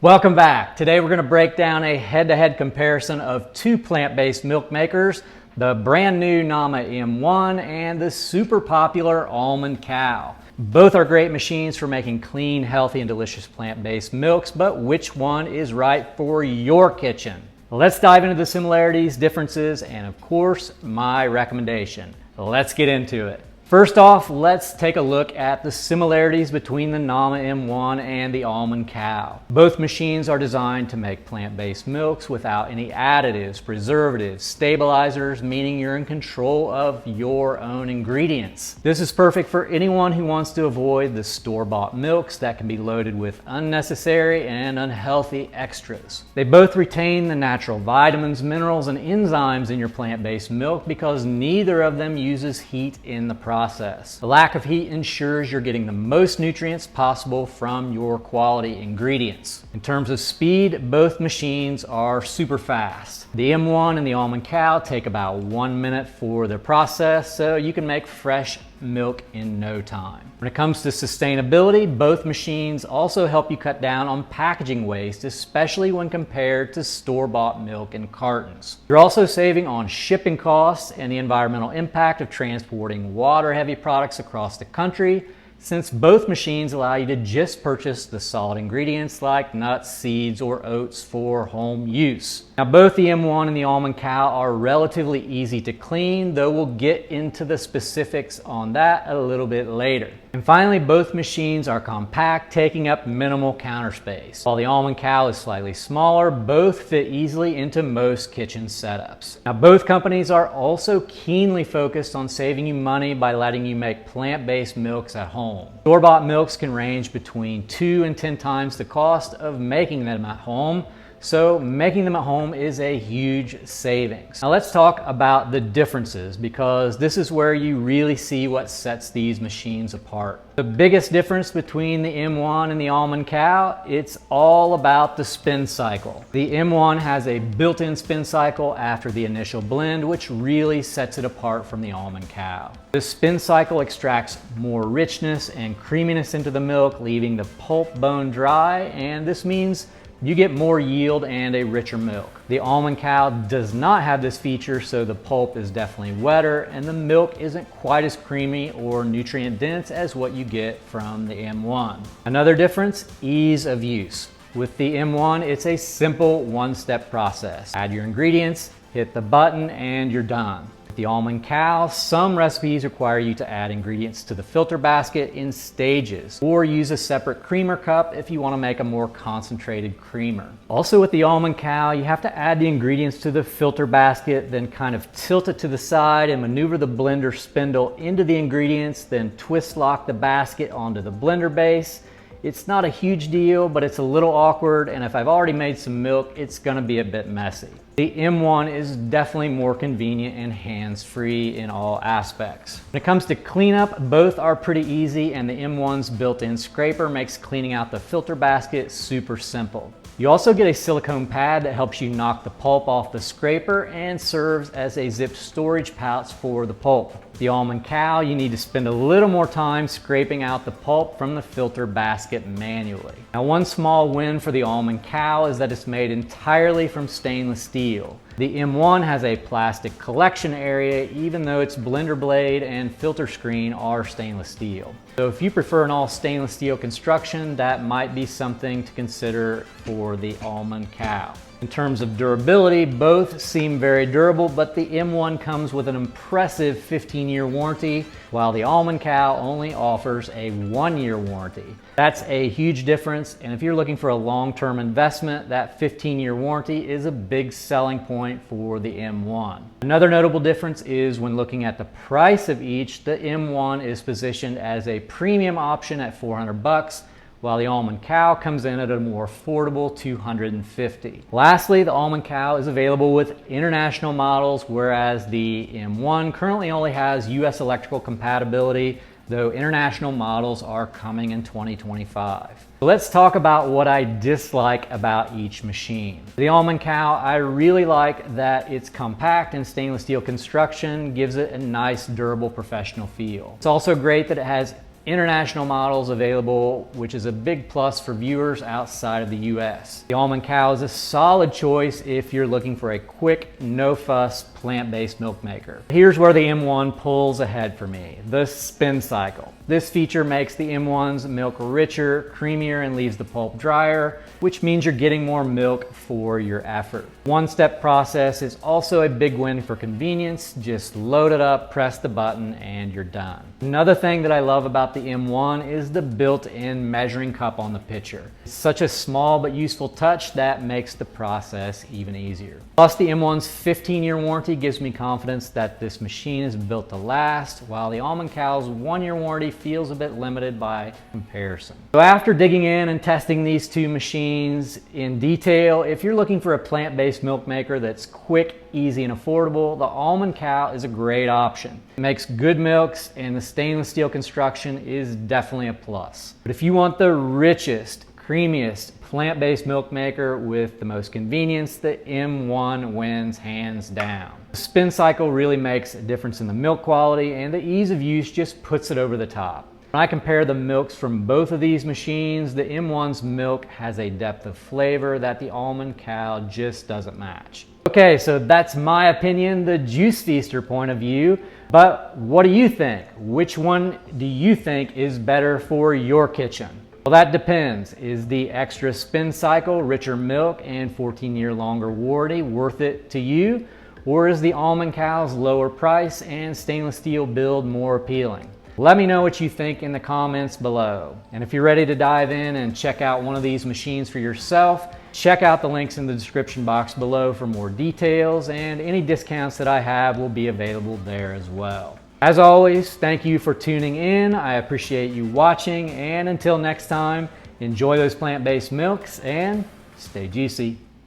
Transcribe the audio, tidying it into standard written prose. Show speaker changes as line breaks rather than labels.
Welcome back. Today we're going to break down a head-to-head comparison of two plant-based milk makers, the brand new Nama M1 and the super popular Almond Cow. Both are great machines for making clean, healthy, and delicious plant-based milks, but which one is right for your kitchen? Let's dive into the similarities, differences, and of course, my recommendation. Let's get into it. First off, let's take a look at the similarities between the Nama M1 and the Almond Cow. Both machines are designed to make plant-based milks without any additives, preservatives, stabilizers, meaning you're in control of your own ingredients. This is perfect for anyone who wants to avoid the store-bought milks that can be loaded with unnecessary and unhealthy extras. They both retain the natural vitamins, minerals, and enzymes in your plant-based milk because neither of them uses heat in the process. The lack of heat ensures you're getting the most nutrients possible from your quality ingredients. In terms of speed, both machines are super fast. The M1 and the Almond Cow take about 1 minute for their process, so you can make fresh milk in no time. When it comes to sustainability, both machines also help you cut down on packaging waste, especially when compared to store-bought milk in cartons. You're also saving on shipping costs and the environmental impact of transporting water-heavy products across the country, since both machines allow you to just purchase the solid ingredients like nuts, seeds, or oats for home use. Now, both the M1 and the Almond Cow are relatively easy to clean, though we'll get into the specifics on that a little bit later. And finally, both machines are compact, taking up minimal counter space. While the Almond Cow is slightly smaller, both fit easily into most kitchen setups. Now, both companies are also keenly focused on saving you money by letting you make plant-based milks at home. Store-bought milks can range between 2 and 10 times the cost of making them at home, so making them at home is a huge savings. Now let's talk about the differences, because this is where you really see what sets these machines apart. The biggest difference between the M1 and the Almond Cow, it's all about the spin cycle. The M1 has a built-in spin cycle after the initial blend, which really sets it apart from the Almond Cow. The spin cycle extracts more richness and creaminess into the milk, leaving the pulp bone dry, and this means you get more yield and a richer milk. The Almond Cow does not have this feature, so the pulp is definitely wetter and the milk isn't quite as creamy or nutrient dense as what you get from the M1. Another difference, ease of use. With the M1, it's a simple one-step process. Add your ingredients, hit the button, and you're done. The Almond Cow, some recipes require you to add ingredients to the filter basket in stages, or use a separate creamer cup if you want to make a more concentrated creamer. Also with the Almond Cow, you have to add the ingredients to the filter basket, then kind of tilt it to the side and maneuver the blender spindle into the ingredients, then twist lock the basket onto the blender base. It's not a huge deal, but it's a little awkward, and if I've already made some milk, it's gonna be a bit messy. The M1 is definitely more convenient and hands-free in all aspects. When it comes to cleanup, both are pretty easy, and the M1's built-in scraper makes cleaning out the filter basket super simple. You also get a silicone pad that helps you knock the pulp off the scraper and serves as a zipped storage pouch for the pulp. The Almond Cow, you need to spend a little more time scraping out the pulp from the filter basket manually. Now, one small win for the Almond Cow is that it's made entirely from stainless steel. The M1 has a plastic collection area, even though its blender blade and filter screen are stainless steel. So if you prefer an all stainless steel construction, that might be something to consider for the Almond Cow. In terms of durability, both seem very durable, but the M1 comes with an impressive 15-year warranty, while the Almond Cow only offers a 1-year warranty. That's a huge difference, and if you're looking for a long-term investment, that 15-year warranty is a big selling point for the M1. Another notable difference is when looking at the price of each, the M1 is positioned as a premium option at $400, while the Almond Cow comes in at a more affordable $250. Lastly, the Almond Cow is available with international models, whereas the M1 currently only has US electrical compatibility, though international models are coming in 2025. So let's talk about what I dislike about each machine. The Almond Cow, I really like that it's compact and stainless steel construction gives it a nice, durable, professional feel. It's also great that it has international models available, which is a big plus for viewers outside of the US. The Almond Cow is a solid choice if you're looking for a quick, no-fuss, plant-based milk maker. Here's where the M1 pulls ahead for me, the spin cycle. This feature makes the M1's milk richer, creamier, and leaves the pulp drier, which means you're getting more milk for your effort. One-step process is also a big win for convenience. Just load it up, press the button, and you're done. Another thing that I love about the M1 is the built-in measuring cup on the pitcher. It's such a small but useful touch that makes the process even easier. Plus, the M1's 15-year warranty gives me confidence that this machine is built to last, while the Almond Cow's 1-year warranty feels a bit limited by comparison. So after digging in and testing these two machines in detail, if you're looking for a plant-based milk maker that's quick, easy, and affordable, the Almond Cow is a great option. It makes good milks, and the stainless steel construction is definitely a plus. But if you want the richest, creamiest, plant-based milk maker with the most convenience, the M1 wins hands down. The spin cycle really makes a difference in the milk quality, and the ease of use just puts it over the top. When I compare the milks from both of these machines, the M1's milk has a depth of flavor that the Almond Cow just doesn't match. Okay, so that's my opinion, the Juice Feaster point of view. But what do you think? Which one do you think is better for your kitchen? Well, that depends. Is the extra spin cycle, richer milk, and 14-year longer warranty worth it to you? Or is the Almond Cow's lower price and stainless steel build more appealing? Let me know what you think in the comments below. And if you're ready to dive in and check out one of these machines for yourself, check out the links in the description box below for more details, and any discounts that I have will be available there as well. As always, thank you for tuning in. I appreciate you watching, and until next time, enjoy those plant-based milks and stay juicy.